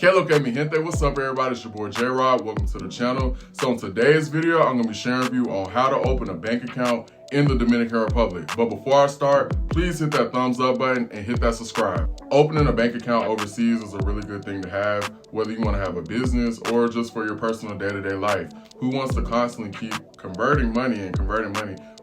Que lo que mi gente, what's up everybody, it's your boy J-Rod, welcome to the channel. So in today's video, I'm going to be sharing with you on how to open a bank account in the Dominican Republic. But before I start, please hit that thumbs up button and hit that subscribe. Opening a bank account overseas is a really good thing to have, whether you want to have a business or just for your personal day-to-day life. Who wants to constantly keep converting money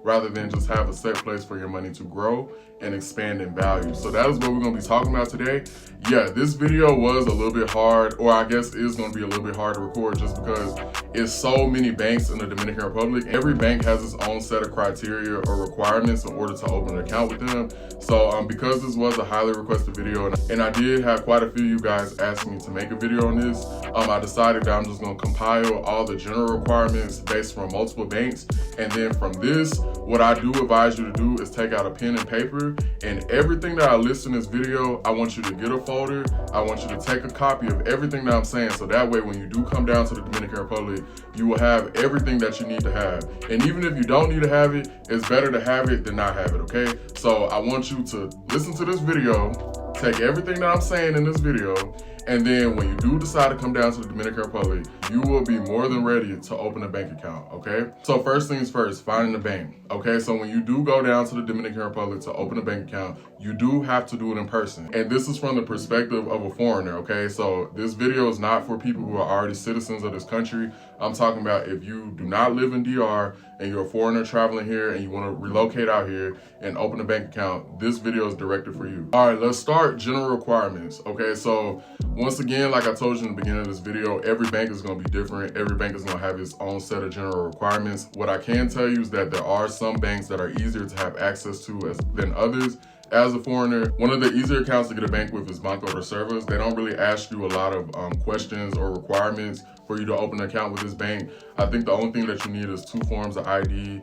rather than just have a set place for your money to grow and expand in value? So that is what we're going to be talking about today. Yeah, this video was a little bit hard, or I guess is going to be a little bit hard to record just because it's so many banks in the Dominican Republic. Every bank has its own set of criteria or requirements in order to open an account with them. So because this was a highly requested video and I did have quite a few of you guys asking me to make a video on this, I decided that I'm just going to compile all the general requirements based from multiple banks. And then from this, what I do advise you to do is take out a pen and paper, and everything that I list in this video, I want you to get a folder. I want you to take a copy of everything that I'm saying, so that way when you do come down to the Dominican Republic, you will have everything that you need to have. And even if you don't need to have it, it's better to have it than not have it, okay? So I want you to listen to this video, take everything that I'm saying in this video, and then when you do decide to come down to the Dominican Republic, you will be more than ready to open a bank account, okay? So first things first, finding the bank, okay? So when you do go down to the Dominican Republic to open a bank account, you do have to do it in person. And this is from the perspective of a foreigner, okay? So this video is not for people who are already citizens of this country. I'm talking about if you do not live in DR and you're a foreigner traveling here and you want to relocate out here and open a bank account, this video is directed for you. All right, let's start general requirements, okay? So once again, like I told you in the beginning of this video, every bank is going to be different. Every bank is going to have its own set of general requirements. What I can tell you is that there are some banks that are easier to have access to than others. As a foreigner, one of the easier accounts to get a bank with is Banco Reservas. They don't really ask you a lot of questions or requirements for you to open an account with this bank. I think the only thing that you need is 2 forms of ID,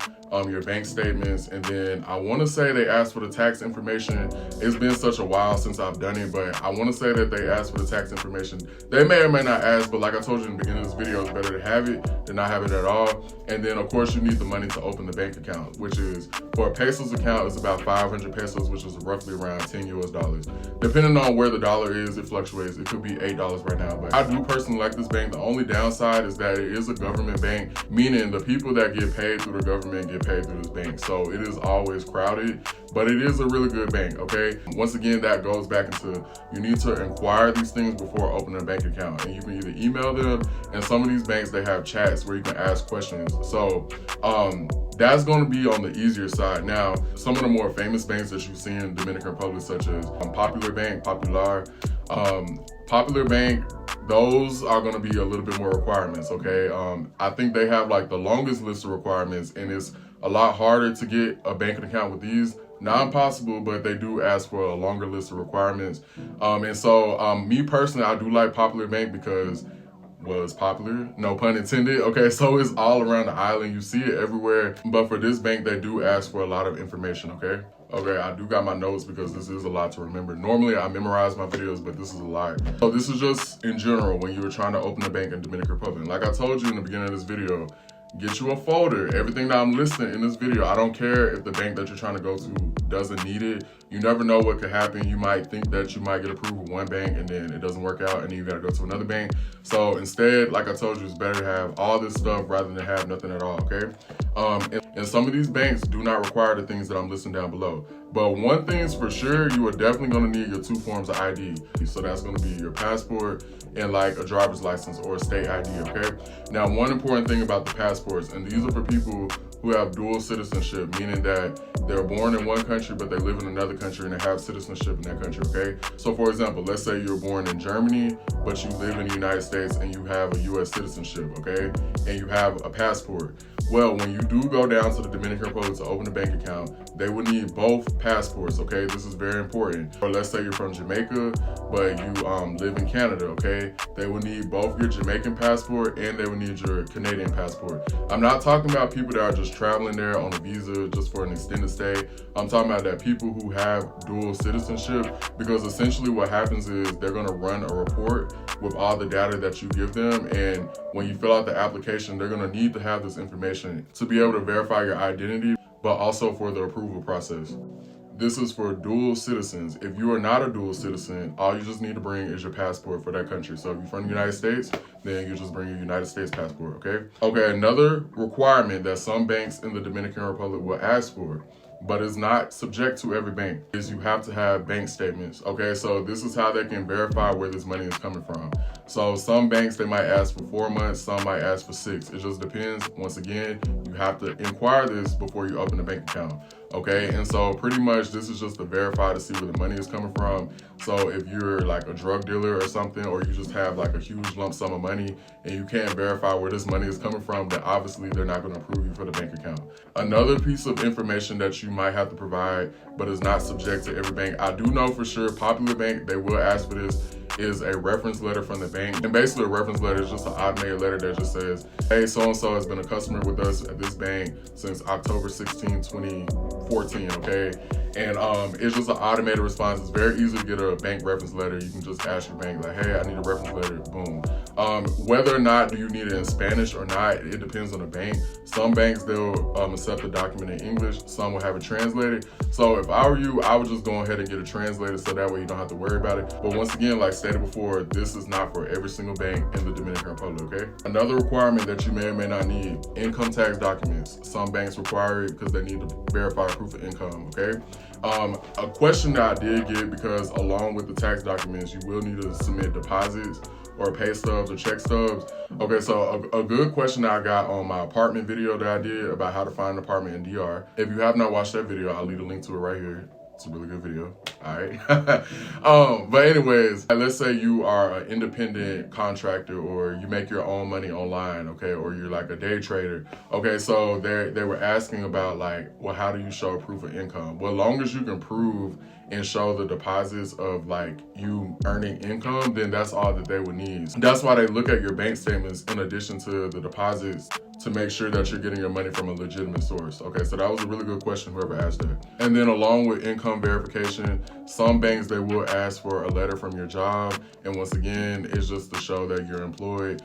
your bank statements, and then I want to say they ask for the tax information. It's been such a while since I've done it, but I want to say that they ask for the tax information. They may or may not ask, but like I told you in the beginning of this video, it's better to have it than not have it at all. And then of course you need the money to open the bank account, which is, for a pesos account, it's about 500 pesos, which is roughly around 10 US dollars. Depending on where the dollar is, it fluctuates. It could be $8 right now, but I do personally like this bank. The only downside is that it is a government bank, meaning the people that get paid through the government get paid through this bank. So it is always crowded, but it is a really good bank, okay? Once again, that goes back into, you need to inquire these things before opening a bank account. And you can either email them, and some of these banks, they have chats where you can ask questions. So that's going to be on the easier side. Now, some of the more famous banks that you see in the Dominican Republic, such as Popular Bank, Popular Bank, those are going to be a little bit more requirements, okay? I think they have like the longest list of requirements, and it's a lot harder to get a banking account with these. Not impossible, but they do ask for a longer list of requirements. And so me personally, I do like Popular Bank because, well, it's popular, no pun intended, okay? So it's all around the island, you see it everywhere. But for this bank, they do ask for a lot of information, okay? Okay, I do got my notes because this is a lot to remember. Normally I memorize my videos, but this is a lot. So this is just in general when you were trying to open a bank in Dominican Republic. Like I told you in the beginning of this video, get you a folder. Everything that I'm listing in this video, I don't care if the bank that you're trying to go to doesn't need it. You never know what could happen. You might think that you might get approved with one bank and then it doesn't work out and then you gotta go to another bank. So instead, like I told you, it's better to have all this stuff rather than have nothing at all, okay? And some of these banks do not require the things that I'm listing down below. But one thing is for sure, you are definitely gonna need your 2 forms of ID. So that's gonna be your passport and like a driver's license or a state ID, okay? Now, one important thing about the passports, and these are for people who have dual citizenship, meaning that they're born in one country, but they live in another country and they have citizenship in that country, okay? So for example, let's say you're born in Germany, but you live in the United States and you have a US citizenship, okay? And you have a passport. Well, when you do go down to the Dominican Republic to open a bank account, they will need both passports, okay? This is very important. Or let's say you're from Jamaica, but you live in Canada, okay? They will need both your Jamaican passport and they will need your Canadian passport. I'm not talking about people that are just traveling there on a visa just for an extended stay. I'm talking about that people who have dual citizenship, because essentially what happens is they're gonna run a report with all the data that you give them, and when you fill out the application, they're gonna need to have this information to be able to verify your identity, but also for the approval process. this is for dual citizens. If you are not a dual citizen, all you just need to bring is your passport for that country. So if you're from the United States, then you just bring your United States passport, okay? Okay, another requirement that some banks in the Dominican Republic will ask for, but is not subject to every bank, is you have to have bank statements, okay? So this is how they can verify where this money is coming from. So some banks, they might ask for 4 months, some might ask for 6. It just depends. Once again, you have to inquire this before you open a bank account, okay? And so pretty much this is just to verify to see where the money is coming from. So if you're like a drug dealer or something, or you just have like a huge lump sum of money and you can't verify where this money is coming from, then obviously they're not going to approve you for the bank account. Another piece of information that you might have to provide, but is not subject to every bank, I do know for sure Popular Bank, they will ask for this, is a reference letter from the bank. And basically a reference letter is just an automated letter that just says, hey, so-and-so has been a customer with us at this bank since October 16, 2014, okay? And it's just an automated response. It's very easy to get a bank reference letter. You can just ask your bank like, hey, I need a reference letter, boom. Whether or not do you need it in Spanish or not, it depends on the bank. Some banks, they'll accept the document in English. Some will have it translated. So if I were you, I would just go ahead and get it translated so that way you don't have to worry about it. But once again, like stated before, this is not for every single bank in the Dominican Republic, okay? Another requirement that you may or may not need, income tax documents. Some banks require it because they need to verify proof of income, okay? A question that I did get, because along with the tax documents, you will need to submit deposits or pay stubs or check stubs. Okay, so a good question that I got on my apartment video that I did about how to find an apartment in DR. If you have not watched that video, I'll leave a link to it right here. It's a really good video, all right? But anyways, let's say you are an independent contractor or you make your own money online, okay? Or you're like a day trader. Okay, so they were asking about like, well, how do you show proof of income? Well, as long as you can prove and show the deposits of like you earning income, then that's all that they would need. That's why they look at your bank statements in addition to the deposits to make sure that you're getting your money from a legitimate source. Okay, so that was a really good question, whoever asked that. And then along with income verification, some banks, they will ask for a letter from your job. And once again, it's just to show that you're employed.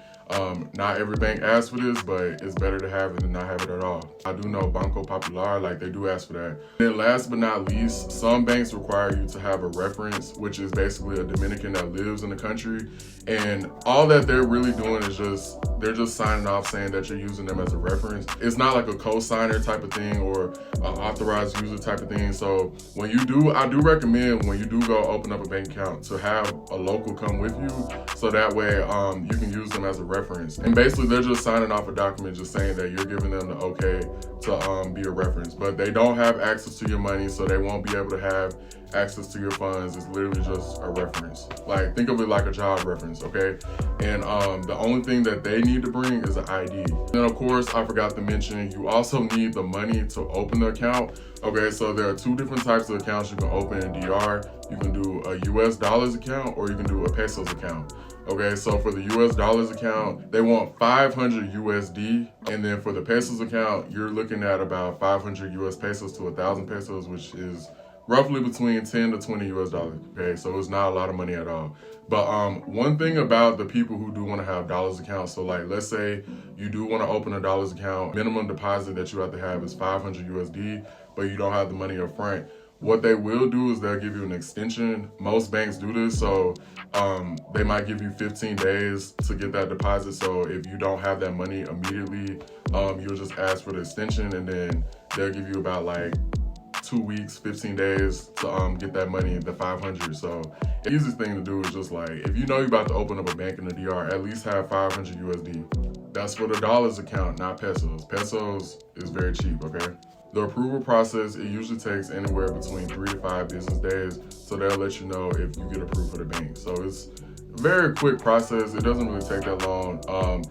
Not every bank asks for this, but it's better to have it than not have it at all. I do know Banco Popular, like they do ask for that. Then last but not least, some banks require you to have a reference, which is basically a Dominican that lives in the country. And all that they're really doing is they're just signing off saying that you're using them as a reference. It's not like a co-signer type of thing or an authorized user type of thing. So when you do, I do recommend when you do go open up a bank account to have a local come with you. So that way you can use them as a reference. And basically they're just signing off a document just saying that you're giving them the okay to be a reference. But they don't have access to your money, so they won't be able to have access to your funds. It's literally just a reference. Like, think of it like a job reference, okay? And the only thing that they need to bring is an ID. Then of course, I forgot to mention, you also need the money to open the account. Okay, so there are two different types of accounts you can open in DR. You can do a US dollars account or you can do a pesos account. Okay, so for the US dollars account, they want 500 USD. And then for the pesos account, you're looking at about 500 US pesos to 1,000 pesos, which is roughly between 10 to 20 US dollars. Okay, so it's not a lot of money at all. But one thing about the people who do want to have dollars accounts, so like let's say you do want to open a dollars account, minimum deposit that you have to have is 500 USD, but you don't have the money up front. What they will do is they'll give you an extension. Most banks do this, so they might give you 15 days to get that deposit. So if you don't have that money immediately, you'll just ask for the extension and then they'll give you about like 2 weeks, 15 days to get that money, the 500. So the easiest thing to do is just like, if you know you're about to open up a bank in the DR, at least have 500 USD. That's for the dollars account, not pesos. Pesos is very cheap, okay? The approval process, it usually takes anywhere between 3 to 5 business days. So they'll let you know if you get approved for the bank. So it's a very quick process. It doesn't really take that long.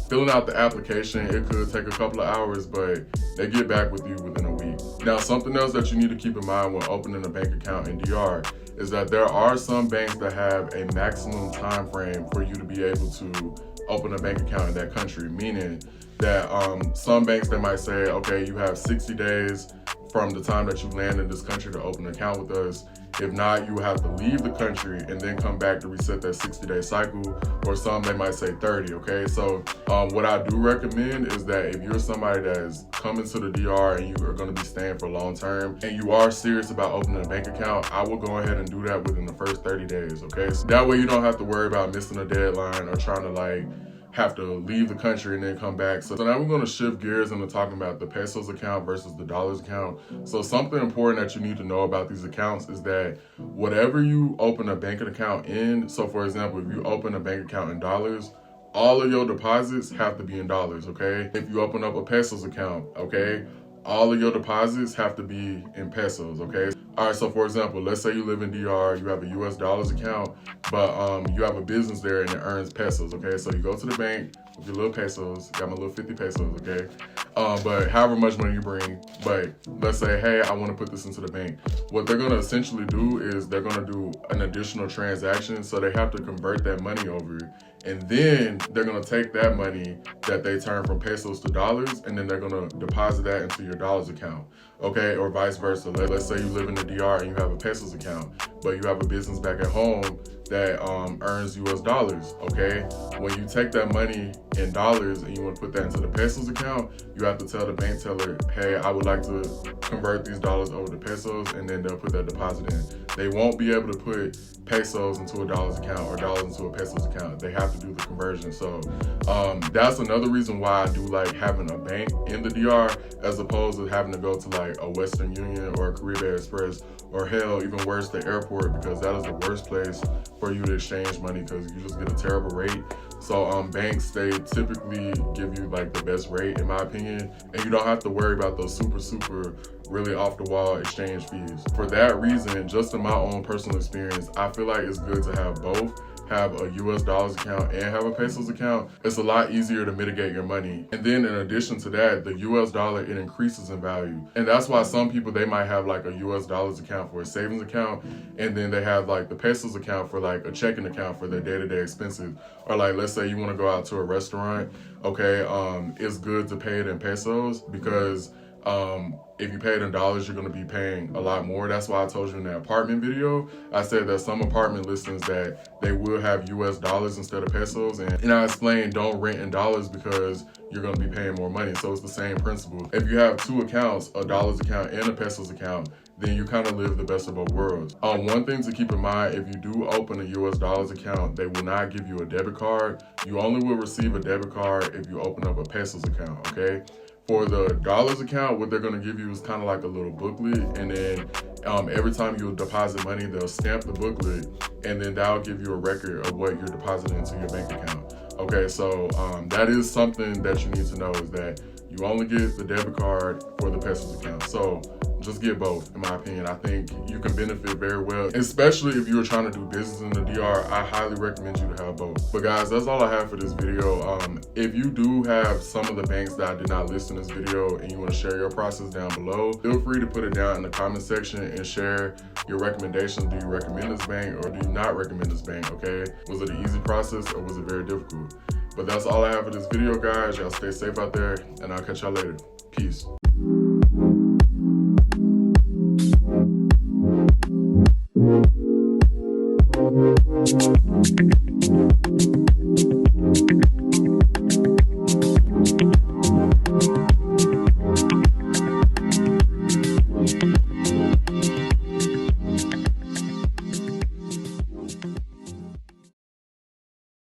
Filling out the application, it could take a couple of hours, but they get back with you within a week. Now, something else that you need to keep in mind when opening a bank account in DR is that there are some banks that have a maximum time frame for you to be able to open a bank account in that country, meaning that some banks, they might say, okay, you have 60 days from the time that you land in this country to open an account with us. If not, you will have to leave the country and then come back to reset that 60-day cycle, or some they might say 30, okay? So what I do recommend is that if you're somebody that is coming to the DR and you are gonna be staying for long term and you are serious about opening a bank account, I will go ahead and do that within the first 30 days, okay? So that way you don't have to worry about missing a deadline or trying to like have to leave the country and then come back. So now we're going to shift gears into talking about the pesos account versus the dollars account. So something important that you need to know about these accounts is that whatever you open a banking account in, so for example, if you open a bank account in dollars, all of your deposits have to be in dollars, okay? If you open up a pesos account, okay, all of your deposits have to be in pesos, okay? All right, so for example, let's say you live in DR, you have a US dollars account, but you have a business there and it earns pesos, okay? So you go to the bank with your little pesos, got my little 50 pesos, okay? But however much money you bring, but let's say, hey, I want to put this into the bank. What they're going to essentially do is they're going to do an additional transaction, so they have to convert that money over. And then they're going to take that money that they turn from pesos to dollars, and then they're going to deposit that into your dollars account, okay? Or vice versa. Let's say you live in the DR and you have a pesos account, but you have a business back at home that earns US dollars, okay? When you take that money in dollars and you want to put that into the pesos account, you have to tell the bank teller, hey, I would like to convert these dollars over to pesos, and then they'll put that deposit in. They won't be able to put pesos into a dollars account or dollars into a pesos account. They have to do the conversion. So that's another reason why I do like having a bank in the DR as opposed to having to go to like a Western Union or a Caribe Express, or hell, even worse, the airport, because that is the worst place for you to exchange money because you just get a terrible rate. So banks, they typically give you like the best rate in my opinion, and you don't have to worry about those super really off the wall exchange fees. For that reason, just in my own personal experience, I feel like it's good to have both. Have a US dollars account and have a pesos account. It's a lot easier to mitigate your money. And then in addition to that, the US dollar, it increases in value. And that's why some people, they might have like a US dollars account for a savings account, and then they have like the pesos account for like a checking account for their day-to-day expenses. Or like, let's say you want to go out to a restaurant, okay, it's good to pay it in pesos because if you pay it in dollars, you're going to be paying a lot more. That's why I told you in the apartment video, I said that some apartment listings that they will have US dollars instead of pesos. And I explained don't rent in dollars because you're going to be paying more money. So it's the same principle. If you have two accounts, a dollars account and a pesos account, then you kind of live the best of both worlds. One thing to keep in mind, if you do open a US dollars account, they will not give you a debit card. You only will receive a debit card if you open up a pesos account, okay? For the dollars account, what they're going to give you is kind of like a little booklet, and then every time you deposit money, they'll stamp the booklet, and then that'll give you a record of what you're depositing into your bank account. Okay, so that is something that you need to know, is that you only get the debit card for the pesos account. So just get both, in my opinion. I think you can benefit very well, especially if you're trying to do business in the DR. I highly recommend you to have both. But guys, that's all I have for this video. If you do have some of the banks that I did not list in this video and you want to share your process down below, feel free to put it down in the comment section and share your recommendations. Do you recommend this bank or do you not recommend this bank, okay? Was it an easy process or was it very difficult? But that's all I have for this video, guys. Y'all stay safe out there, and I'll catch y'all later. Peace.